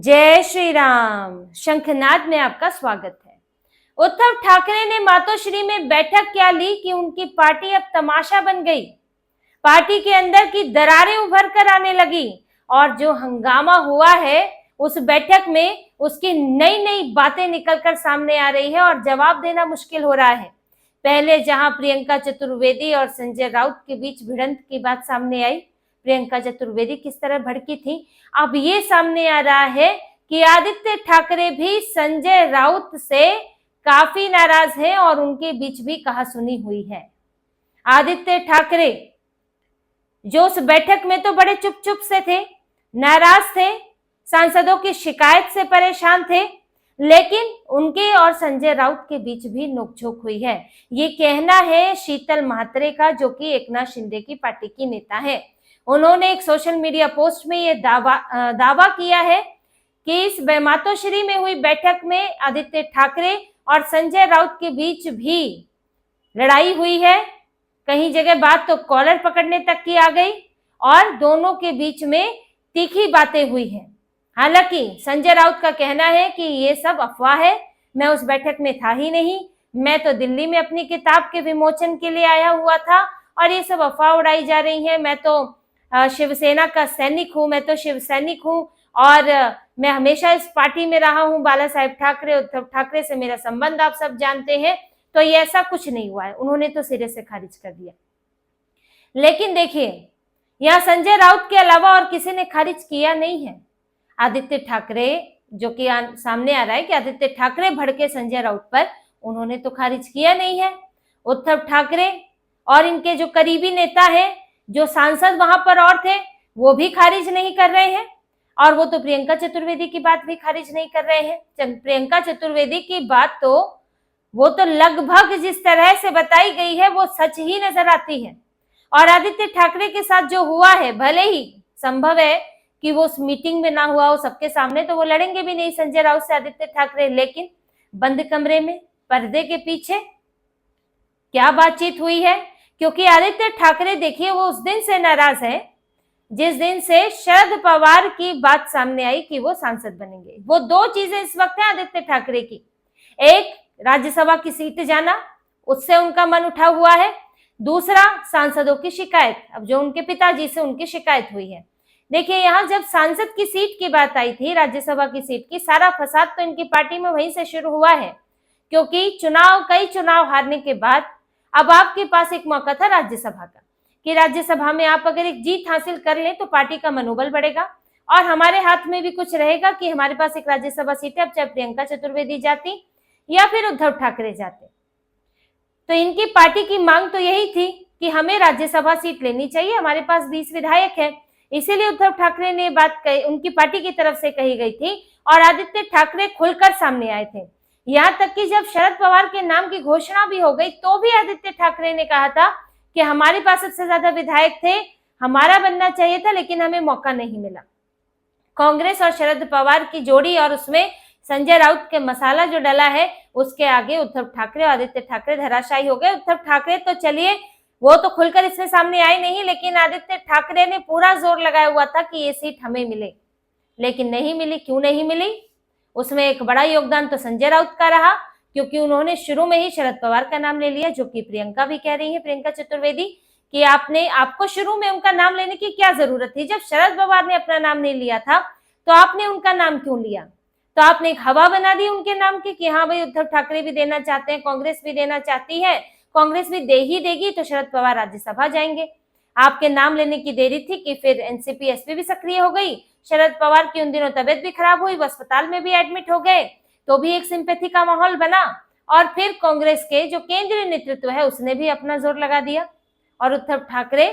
जय श्री राम। शंखनाद में आपका स्वागत है। उद्धव ठाकरे ने मातोश्री में बैठक क्या ली कि उनकी पार्टी अब तमाशा बन गई। पार्टी के अंदर की दरारें उभर कर आने लगी और जो हंगामा हुआ है उस बैठक में उसकी नई नई बातें निकलकर सामने आ रही है और जवाब देना मुश्किल हो रहा है। पहले जहां प्रियंका चतुर्वेदी और संजय राउत के बीच भिड़ंत की बात सामने आई, प्रियंका चतुर्वेदी किस तरह भड़की थी, अब ये सामने आ रहा है कि आदित्य ठाकरे भी संजय राउत से काफी नाराज हैं और उनके बीच भी कहासुनी हुई है। आदित्य ठाकरे जो उस बैठक में तो बड़े चुप चुप से थे, नाराज थे, सांसदों की शिकायत से परेशान थे, लेकिन उनके और संजय राउत के बीच भी नोकझोंक हुई है। ये कहना है शीतल म्हात्रे का, जो कि एकनाथ शिंदे की पार्टी की नेता है। उन्होंने एक सोशल मीडिया पोस्ट में ये दावा किया है कि इस मातोश्री में हुई बैठक में आदित्य ठाकरे और संजय राउत के बीच भी लड़ाई हुई है। कहीं जगह बात तो कॉलर पकड़ने तक की आ गई और दोनों के बीच में तीखी बातें हुई हैं। हालांकि संजय राउत का कहना है कि ये सब अफवाह है, मैं उस बैठक में था ही नहीं, मैं तो दिल्ली में अपनी किताब के विमोचन के लिए आया हुआ था और ये सब अफवाह उड़ाई जा रही है। मैं तो शिवसेना का सैनिक हूँ, मैं तो शिव सैनिक हूँ और मैं हमेशा इस पार्टी में रहा हूँ। बाला साहेब ठाकरे, उद्धव ठाकरे से मेरा संबंध आप सब जानते हैं, तो ये ऐसा कुछ नहीं हुआ है। उन्होंने तो सिरे से खारिज कर दिया। लेकिन देखिए, यहाँ संजय राउत के अलावा और किसी ने खारिज किया नहीं है। आदित्य ठाकरे, जो कि सामने आ रहा है कि आदित्य ठाकरे भड़के संजय राउत पर, उन्होंने तो खारिज किया नहीं है। उद्धव ठाकरे और इनके जो करीबी नेता है, जो सांसद वहां पर और थे, वो भी खारिज नहीं कर रहे हैं और वो तो प्रियंका चतुर्वेदी की बात भी खारिज नहीं कर रहे हैं। प्रियंका चतुर्वेदी की बात तो वो तो लगभग जिस तरह से बताई गई है वो सच ही नजर आती है। और आदित्य ठाकरे के साथ जो हुआ है, भले ही संभव है कि वो उस मीटिंग में ना हुआ हो सबके सामने, तो वो लड़ेंगे भी नहीं संजय राउत से आदित्य ठाकरे, लेकिन बंद कमरे में पर्दे के पीछे क्या बातचीत हुई है। क्योंकि आदित्य ठाकरे देखिए, वो उस दिन से नाराज है जिस दिन से शरद पवार की बात सामने आई कि वो सांसद बनेंगे। वो दो चीजें इस वक्त है आदित्य ठाकरे की, एक राज्यसभा की सीट जाना, उससे उनका मन उठा हुआ है, दूसरा सांसदों की शिकायत, अब जो उनके पिताजी से उनकी शिकायत हुई है। देखिए, यहाँ जब सांसद की सीट की बात आई थी, राज्यसभा की सीट की, सारा फसाद तो इनकी पार्टी में वहीं से शुरू हुआ है। क्योंकि कई चुनाव हारने के बाद अब आपके पास एक मौका था राज्यसभा का कि राज्यसभा में आप अगर एक जीत हासिल कर लें तो पार्टी का मनोबल बढ़ेगा और हमारे हाथ में भी कुछ रहेगा कि हमारे पास एक राज्यसभा सीट है। अब चाहे प्रियंका चतुर्वेदी जाती या फिर उद्धव ठाकरे जाते, तो इनकी पार्टी की मांग तो यही थी कि हमें राज्यसभा सीट लेनी चाहिए, हमारे पास 20 विधायक है। इसीलिए उद्धव ठाकरे ने बात उनकी पार्टी की तरफ से कही गई थी और आदित्य ठाकरे खुलकर सामने आए थे। यहाँ तक कि जब शरद पवार के नाम की घोषणा भी हो गई तो भी आदित्य ठाकरे ने कहा था कि हमारे पास सबसे ज्यादा विधायक थे, हमारा बनना चाहिए था, लेकिन हमें मौका नहीं मिला। कांग्रेस और शरद पवार की जोड़ी और उसमें संजय राउत के मसाला जो डला है, उसके आगे उद्धव ठाकरे और आदित्य ठाकरे धराशायी हो गए। उद्धव ठाकरे तो चलिए, वो तो खुलकर इसमें सामने आए नहीं, लेकिन आदित्य ठाकरे ने पूरा जोर लगाया हुआ था कि ये सीट हमें मिले, लेकिन नहीं मिली। क्यों नहीं मिली? उसमें एक बड़ा योगदान तो संजय राउत का रहा, क्योंकि उन्होंने शुरू में ही शरद पवार का नाम ले लिया, जो कि प्रियंका भी कह रही है, प्रियंका चतुर्वेदी, कि आपको शुरू में उनका नाम लेने की क्या जरूरत थी? जब शरद पवार ने अपना नाम नहीं लिया था तो आपने उनका नाम क्यों लिया? तो आपने एक हवा बना दी उनके नाम की कि हाँ भाई, उद्धव ठाकरे भी देना चाहते हैं, कांग्रेस भी देना चाहती है, कांग्रेस भी दे ही देगी तो शरद पवार राज्यसभा जाएंगे। आपके नाम लेने की देरी थी कि फिर एनसीपी एसपी भी सक्रिय हो गई, शरद पवार की उन दिनों तबियत भी खराब हुई, वो अस्पताल में भी एडमिट हो गए, तो भी एक सिंपैथी का माहौल बना और फिर कांग्रेस के जो केंद्रीय नेतृत्व है उसने भी अपना जोर लगा दिया और उद्धव ठाकरे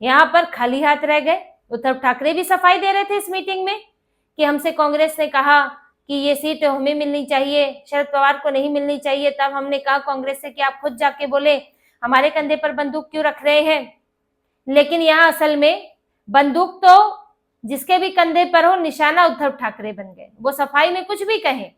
यहाँ पर खाली हाथ रह गए। उद्धव ठाकरे भी सफाई दे रहे थे इस मीटिंग में कि हमसे कांग्रेस ने कहा कि ये सीट हमें मिलनी चाहिए, शरद पवार को नहीं मिलनी चाहिए। तब हमने कहा कांग्रेस से कि आप खुद जाके बोले, हमारे कंधे पर बंदूक क्यों रख रहे हैं? लेकिन यहाँ असल में बंदूक तो जिसके भी कंधे पर हो, निशाना उद्धव ठाकरे बन गए। वो सफाई में कुछ भी कहें,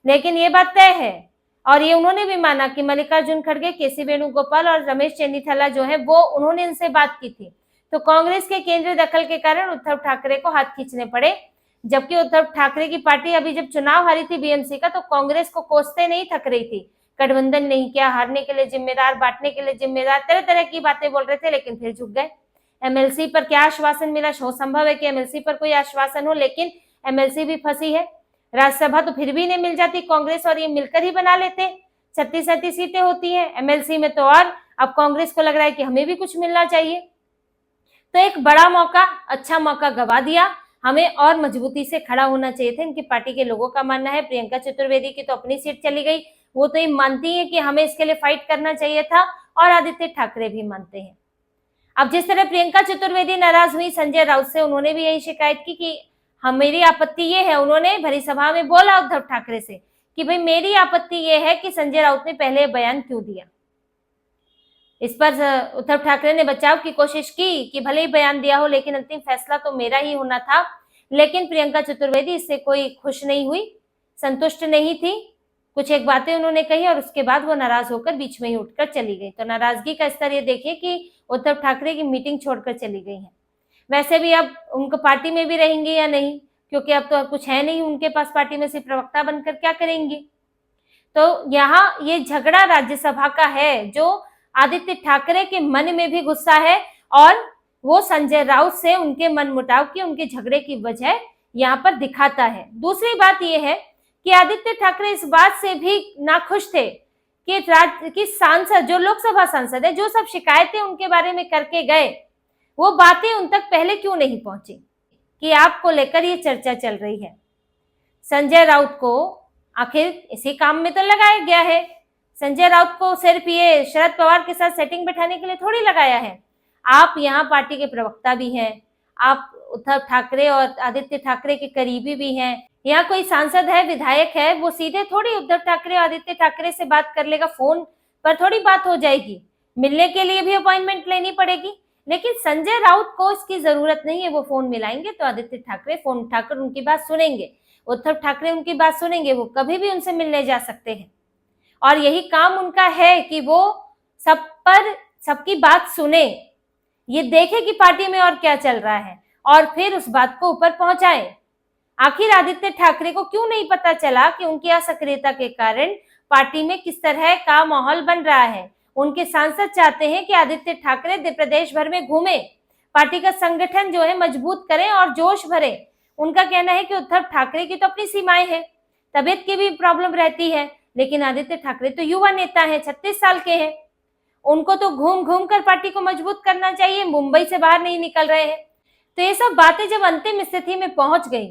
लेकिन ये बात तय है और ये उन्होंने भी माना कि मल्लिकार्जुन खड़गे, केसी वेणुगोपाल और रमेश चेन्नीथला जो है वो उन्होंने इनसे बात की थी। तो कांग्रेस के केंद्रीय दखल के कारण उद्धव ठाकरे को हाथ खींचने पड़े। जबकि उद्धव ठाकरे की पार्टी अभी जब चुनाव हारी थी बीएमसी का, तो कांग्रेस को कोसते नहीं थक रही थी, गठबंधन नहीं किया, हारने के लिए जिम्मेदार, बांटने के लिए जिम्मेदार, तरह तरह की बातें बोल रहे थे, लेकिन फिर झुक गए। एमएलसी पर क्या आश्वासन मिला? हो संभव है कि एमएलसी पर कोई आश्वासन हो, लेकिन एमएलसी भी फंसी है। राज्यसभा तो फिर भी नहीं मिल जाती, कांग्रेस और ये मिलकर ही बना लेते, 36 सीटें होती है, एमएलसी में तो और अब कांग्रेस को लग रहा है कि हमें भी कुछ मिलना चाहिए। तो एक बड़ा मौका, अच्छा मौका गवा दिया। हमें और मजबूती से खड़ा होना चाहिए था, इनकी पार्टी के लोगों का मानना है। प्रियंका चतुर्वेदी की तो अपनी सीट चली गई, वो तो ये मानती है कि हमें इसके लिए फाइट करना चाहिए था, और आदित्य ठाकरे भी मानते हैं। अब जिस तरह प्रियंका चतुर्वेदी नाराज हुई संजय राउत से, उन्होंने भी यही शिकायत की कि मेरी आपत्ति ये है, उन्होंने भरी सभा में बोला उद्धव ठाकरे से कि भाई मेरी आपत्ति ये है कि संजय राउत ने पहले बयान क्यों दिया। इस पर उद्धव ठाकरे ने बचाव की कोशिश की कि भले ही बयान दिया हो, लेकिन अंतिम फैसला तो मेरा ही होना था। लेकिन प्रियंका चतुर्वेदी इससे कोई खुश नहीं हुई, संतुष्ट नहीं थी। कुछ एक बातें उन्होंने कही और उसके बाद वो नाराज होकर बीच में ही उठकर चली गई। तो नाराजगी का स्तर ये देखिए कि उद्धव ठाकरे की मीटिंग छोड़कर चली गई है। वैसे भी अब उनको पार्टी में भी रहेंगे या नहीं, क्योंकि अब तो कुछ है नहीं उनके पास पार्टी में, सिर्फ प्रवक्ता बनकर क्या करेंगी। तो यहाँ ये झगड़ा राज्यसभा का है, जो आदित्य ठाकरे के मन में भी गुस्सा है, और वो संजय राउत से उनके मनमुटाव की, उनके झगड़े की वजह यहाँ पर दिखाता है। दूसरी बात यह है कि आदित्य ठाकरे इस बात से भी नाखुश थे कि सांसद, जो लोकसभा सांसद है, जो सब शिकायतें उनके बारे में करके गए, वो बातें उन तक पहले क्यों नहीं पहुंची कि आपको लेकर ये चर्चा चल रही है। संजय राउत को आखिर इसी काम में तो लगाया गया है। संजय राउत को सिर्फ ये शरद पवार के साथ सेटिंग बैठाने के लिए थोड़ी लगाया है। आप यहाँ पार्टी के प्रवक्ता भी हैं, आप उद्धव ठाकरे और आदित्य ठाकरे के करीबी भी हैं। यहाँ कोई सांसद है, विधायक है, वो सीधे थोड़ी उद्धव ठाकरे और आदित्य ठाकरे से बात कर लेगा, फोन पर थोड़ी बात हो जाएगी, मिलने के लिए भी अपॉइंटमेंट लेनी पड़ेगी। लेकिन संजय राउत को इसकी जरूरत नहीं है। वो फोन मिलाएंगे तो आदित्य ठाकरे फोन उठाकर उनकी बात सुनेंगे, उद्धव ठाकरे उनकी बात सुनेंगे, वो कभी भी उनसे मिलने जा सकते हैं। और यही काम उनका है कि वो सब पर सबकी बात सुने, ये देखे कि पार्टी में और क्या चल रहा है, और फिर उस बात को ऊपर पहुंचाए। आखिर आदित्य ठाकरे को क्यों नहीं पता चला कि उनकी असक्रियता के कारण पार्टी में किस तरह का माहौल बन रहा है। उनके सांसद चाहते हैं कि आदित्य ठाकरे प्रदेश भर में घूमे, पार्टी का संगठन जो है मजबूत करें और जोश भरे। उनका कहना है कि उद्धव ठाकरे की तो अपनी सीमाएं हैं, तबीयत की भी प्रॉब्लम रहती है, लेकिन आदित्य ठाकरे तो युवा नेता हैं, 36 साल के हैं, उनको तो घूम घूम कर पार्टी को मजबूत करना चाहिए, मुंबई से बाहर नहीं निकल रहे हैं। तो ये सब बातें जब अंतिम स्थिति में पहुंच गई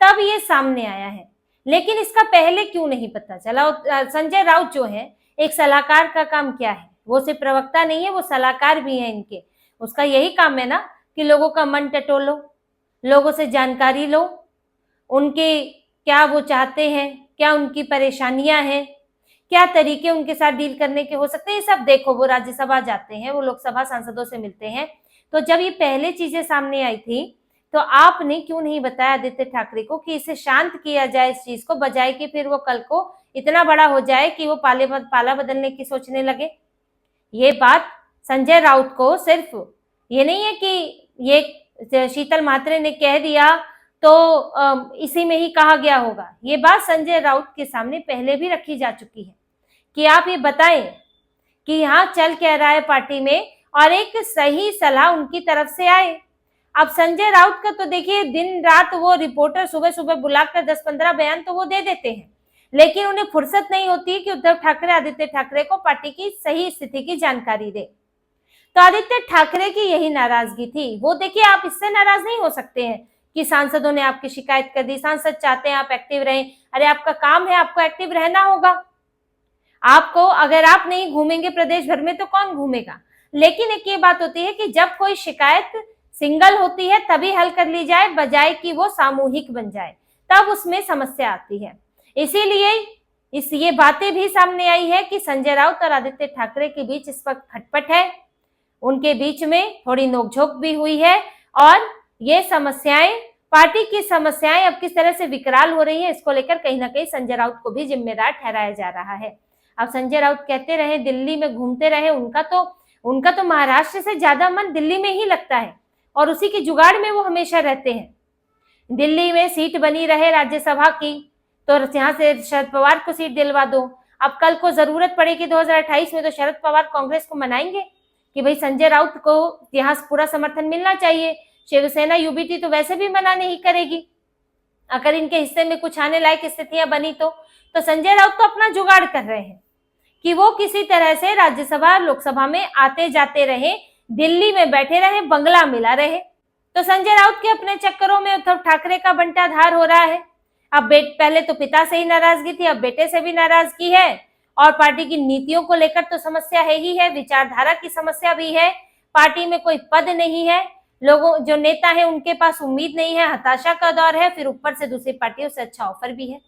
तब ये सामने आया है, लेकिन इसका पहले क्यों नहीं पता चला। संजय राउत जो है, एक सलाहकार का काम क्या है, वो सिर्फ प्रवक्ता नहीं है, वो सलाहकार भी है इनके। उसका यही काम है ना कि लोगों का मन टटोलो, लोगों से जानकारी लो, उनके क्या वो चाहते हैं, क्या उनकी परेशानियां हैं, क्या तरीके उनके साथ डील करने के हो सकते हैं, ये सब देखो। वो राज्यसभा जाते हैं, वो लोकसभा सांसदों से मिलते हैं। तो जब ये पहले चीजें सामने आई थी तो आपने क्यों नहीं बताया आदित्य ठाकरे को कि इसे शांत किया जाए इस चीज को, बजाय कि फिर वो कल को इतना बड़ा हो जाए कि वो पाला बदलने की सोचने लगे। ये बात संजय राउत को सिर्फ ये नहीं है कि ये शीतल म्हात्रे ने कह दिया तो इसी में ही कहा गया होगा। ये बात संजय राउत के सामने पहले भी रखी जा चुकी है कि आप ये बताएं कि यहाँ चल क्या रहा है पार्टी में, और एक सही सलाह उनकी तरफ से आए। अब संजय राउत का तो देखिए, दिन रात वो रिपोर्टर सुबह सुबह बुलाकर 10-15 बयान तो वो दे देते हैं, लेकिन उन्हें फुर्सत नहीं होती कि उद्धव ठाकरे आदित्य ठाकरे को पार्टी की सही स्थिति की जानकारी दे। तो आदित्य ठाकरे की यही नाराजगी थी। वो देखिए, आप इससे नाराज नहीं हो सकते हैं कि सांसदों ने आपकी शिकायत कर दी, सांसद चाहते हैं आप एक्टिव रहें। अरे आपका काम है, आपको एक्टिव रहना होगा। आपको, अगर आप नहीं घूमेंगे प्रदेश भर में तो कौन घूमेगा। लेकिन एक ये बात होती है कि जब कोई शिकायत सिंगल होती है तभी हल कर ली जाए, बजाय कि वो सामूहिक बन जाए, तब उसमें समस्या आती है। इसीलिए ये बातें भी सामने आई है कि संजय राउत और आदित्य ठाकरे के बीच इस वक्त खटपट है, उनके बीच में थोड़ी नोकझोंक भी हुई है, और ये समस्याएं, पार्टी की समस्याएं अब किस तरह से विकराल हो रही है, इसको लेकर कहीं ना कहीं संजय राउत को भी जिम्मेदार ठहराया जा रहा है। अब संजय राउत कहते रहे, दिल्ली में घूमते रहे, उनका तो महाराष्ट्र से ज्यादा मन दिल्ली में ही लगता है, और उसी के जुगाड़ में वो हमेशा रहते हैं। दिल्ली में सीट बनी रहे राज्यसभा की, तो यहाँ से शरद पवार को सीट दिलवा दो। अब कल को जरूरत पड़ेगी 2028 में, तो शरद पवार कांग्रेस को मनाएंगे कि भाई संजय राउत को यहाँ पूरा समर्थन मिलना चाहिए। शिवसेना यूबीटी तो वैसे भी मना नहीं करेगी अगर इनके हिस्से में कुछ आने लायक स्थितियां बनी तो संजय राउत तो अपना जुगाड़ कर रहे हैं कि वो किसी तरह से राज्यसभा लोकसभा में आते जाते रहे, दिल्ली में बैठे रहे, बंगला मिला रहे। तो संजय राउत के अपने चक्करों में उद्धव ठाकरे का बंटाधार हो रहा है। अब पहले तो पिता से ही नाराजगी थी, अब बेटे से भी नाराजगी है, और पार्टी की नीतियों को लेकर तो समस्या है ही है, विचारधारा की समस्या भी है, पार्टी में कोई पद नहीं है, लोगों जो नेता है उनके पास उम्मीद नहीं है, हताशा का दौर है, फिर ऊपर से दूसरी पार्टियों से अच्छा ऑफर भी है।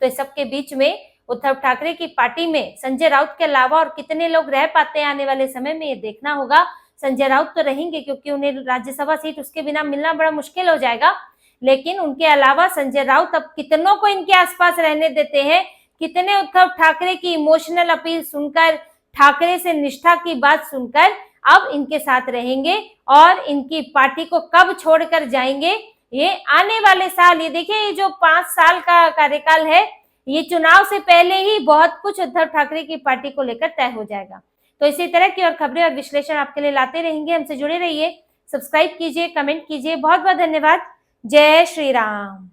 तो इस सबके बीच में उद्धव ठाकरे की पार्टी में संजय राउत के अलावा और कितने लोग रह पाते हैं आने वाले समय में, ये देखना होगा। संजय राउत तो रहेंगे क्योंकि उन्हें राज्यसभा सीट उसके बिना मिलना बड़ा मुश्किल हो जाएगा, लेकिन उनके अलावा संजय राउत अब कितनों को इनके आसपास रहने देते हैं, कितने उद्धव ठाकरे की इमोशनल अपील सुनकर, ठाकरे से निष्ठा की बात सुनकर अब इनके साथ रहेंगे और इनकी पार्टी को कब छोड़कर जाएंगे, ये आने वाले साल, ये देखिए ये जो 5 साल का कार्यकाल है, ये चुनाव से पहले ही बहुत कुछ उद्धव ठाकरे की पार्टी को लेकर तय हो जाएगा। तो इसी तरह की और खबरें और विश्लेषण आपके लिए लाते रहेंगे, हमसे जुड़े रहिए, सब्सक्राइब कीजिए, कमेंट कीजिए। बहुत बहुत धन्यवाद। जय श्री राम।